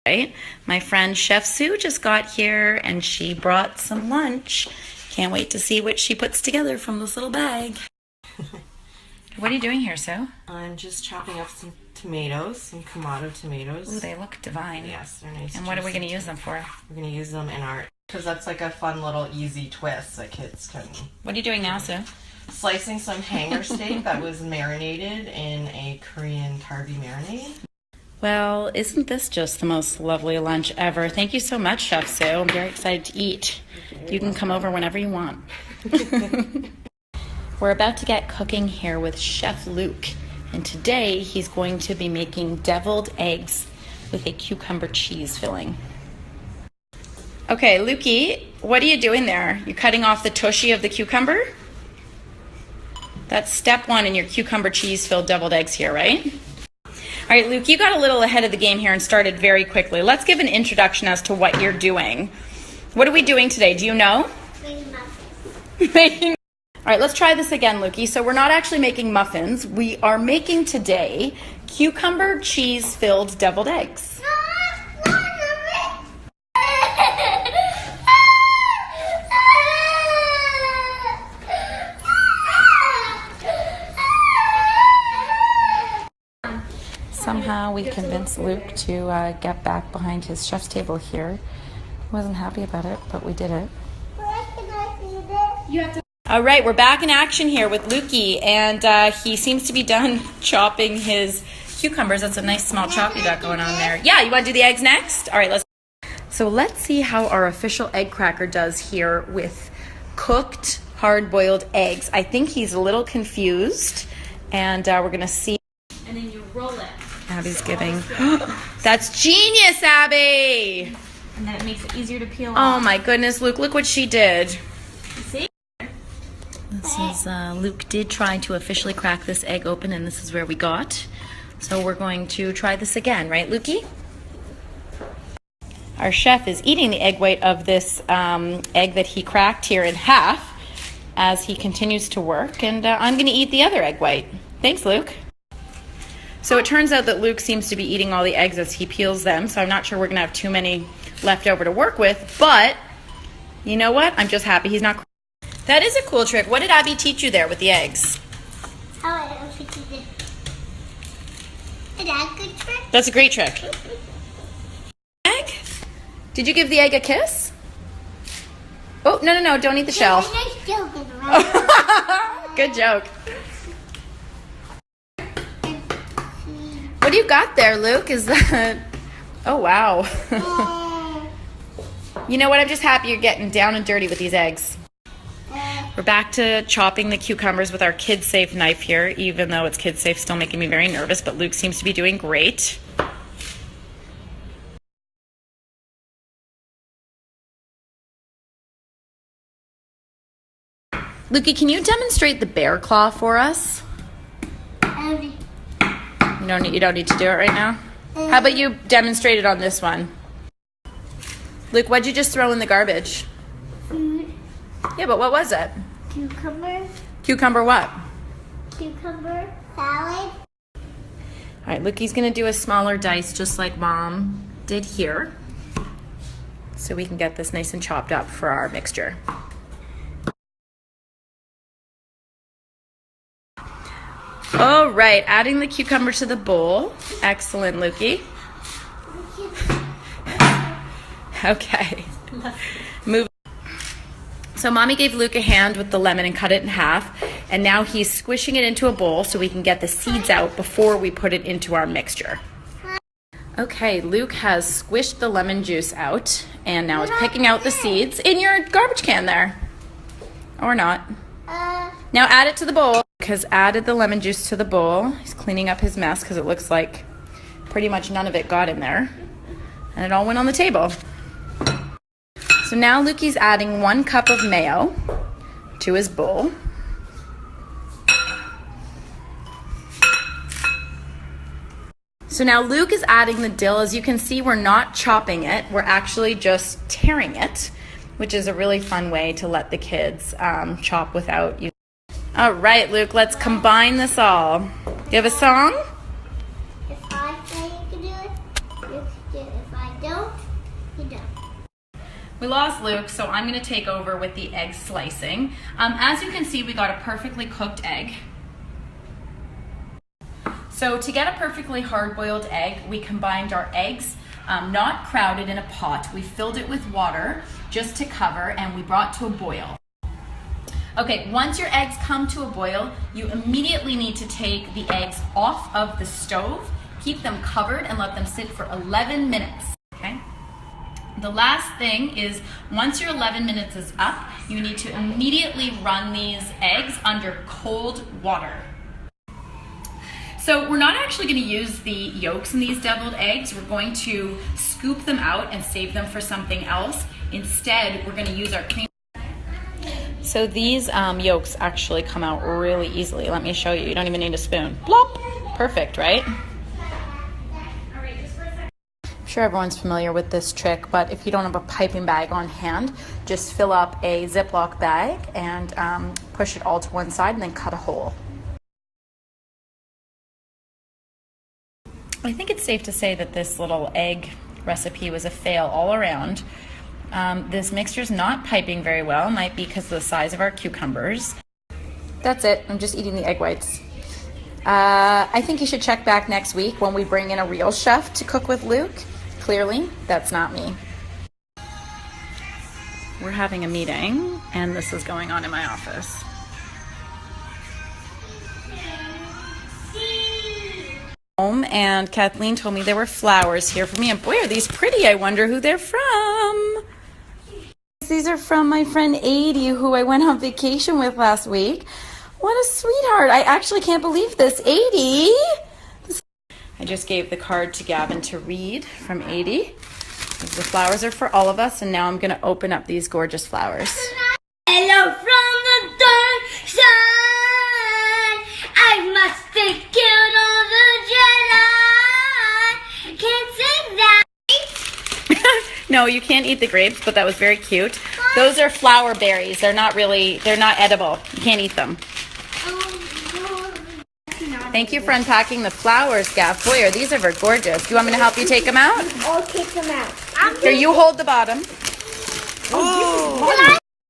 Right? My friend Chef Sue just got here and she brought some lunch. Can't wait to see what she puts together from this little bag. What are you doing here, Sue? I'm just chopping up some tomatoes, some Kamado tomatoes. Ooh, they look divine. Yes, they're nice. And what are we going to use them for? We're going to use them in art because that's like a fun little easy twist that kids can. What are you doing now, Sue? Slicing some hanger steak that was marinated in a Korean carby marinade. Well, isn't this just the most lovely lunch ever? Thank you so much, Chef Sue. I'm very excited to eat. You can come over whenever you want. We're about to get cooking here with Chef Luke. And today he's going to be making deviled eggs with a cucumber cheese filling. Okay, Lukey, what are you doing there? You're cutting off the tushy of the cucumber? That's step one in your cucumber cheese filled deviled eggs here, right? All right, Luke, you got a little ahead of the game here and started very quickly. Let's give an introduction as to what you're doing. What are we doing today? Do you know? Making. All right, let's try this again, Lukey. So we're not actually making muffins. We are making today cucumber cheese-filled deviled eggs. Somehow we convinced Luke to get back behind his chef's table here. He wasn't happy about it, but we did it. All right, we're back in action here with Lukey, and he seems to be done chopping his cucumbers. That's a nice small chop you got going on there. Yeah, you want to do the eggs next? All right, let's see how our official egg cracker does here with cooked hard-boiled eggs. I think he's a little confused, and we're going to see. And then you roll it. Abby's giving. That's genius, Abby! And then it makes it easier to peel Oh off. my goodness, Luke, look what she did. See? This is, Luke did try to officially crack this egg open, and this is where we got. So we're going to try this again, right, Lukey? Our chef is eating the egg white of this egg that he cracked here in half as he continues to work, and I'm going to eat the other egg white. Thanks, Luke. So it turns out that Luke seems to be eating all the eggs as he peels them, so I'm not sure we're going to have too many left over to work with, but you know what? I'm just happy he's not. That is a cool trick. What did Abby teach you there with the eggs? How I teach you this. Is that a good trick? That's a great trick. Egg? Did you give the egg a kiss? Oh, no, don't eat the shell. Nice joke, right? Good joke. What do you got there, Luke? Is that... Oh, wow. You know what? I'm just happy you're getting down and dirty with these eggs. We're back to chopping the cucumbers with our kid-safe knife here, even though it's kid-safe, still making me very nervous, but Luke seems to be doing great. Lukey, can you demonstrate the bear claw for us? You don't need to do it right now? How about you demonstrate it on this one? Luke, what'd you just throw in the garbage? Food. Yeah, but what was it? Cucumber. Cucumber what? Cucumber. Salad. All right, Lukey's gonna do a smaller dice just like Mom did here, so we can get this nice and chopped up for our mixture. All right, adding the cucumber to the bowl. Excellent, Lukey. Okay. Move. So Mommy gave Luke a hand with the lemon and cut it in half, and now he's squishing it into a bowl so we can get the seeds out before we put it into our mixture. Okay, Luke has squished the lemon juice out and now is picking out the seeds in your garbage can there. Or not. Now add it to the bowl. Luke has added the lemon juice to the bowl. He's cleaning up his mess because it looks like pretty much none of it got in there. And it all went on the table. So now Lukey's adding 1 cup of mayo to his bowl. So now Luke is adding the dill. As you can see, we're not chopping it. We're actually just tearing it, which is a really fun way to let the kids chop without using. All right, Luke, let's combine this all. Do you have a song? If I say you can do it, you can do it. If I We lost Luke, so I'm gonna take over with the egg slicing. As you can see, we got a perfectly cooked egg. So to get a perfectly hard-boiled egg, we combined our eggs, not crowded in a pot. We filled it with water just to cover, and we brought to a boil. Okay, once your eggs come to a boil, you immediately need to take the eggs off of the stove, keep them covered, and let them sit for 11 minutes, okay? The last thing is, once your 11 minutes is up, you need to immediately run these eggs under cold water. So we're not actually going to use the yolks in these deviled eggs. We're going to scoop them out and save them for something else. Instead, we're going to use our cream. So these yolks actually come out really easily. Let me show you. You don't even need a spoon. Plop! Perfect, right? I'm sure everyone's familiar with this trick, but if you don't have a piping bag on hand, just fill up a Ziploc bag and push it all to one side and then cut a hole. I think it's safe to say that this little egg recipe was a fail all around. This mixture's not piping very well, might be because of the size of our cucumbers. That's it, I'm just eating the egg whites. I think you should check back next week when we bring in a real chef to cook with Luke. Clearly, that's not me. We're having a meeting, and this is going on in my office. Home, and Kathleen told me there were flowers here for me, and boy, are these pretty. I wonder who they're from. These are from my friend Adie, who I went on vacation with last week. What a sweetheart. I actually can't believe this. Adie! I just gave the card to Gavin to read from Adie. The flowers are for all of us, and now I'm going to open up these gorgeous flowers. Hello from the dark side. I must take killed all the Jedi. Can't say that. No, you can't eat the grapes, but that was very cute. Those are flower berries. They're not edible. You can't eat them. Thank you for unpacking the flowers, Gav. Boy, these are gorgeous. Do you want me to help you take them out? I'll take them out. Here, you hold the bottom. Can I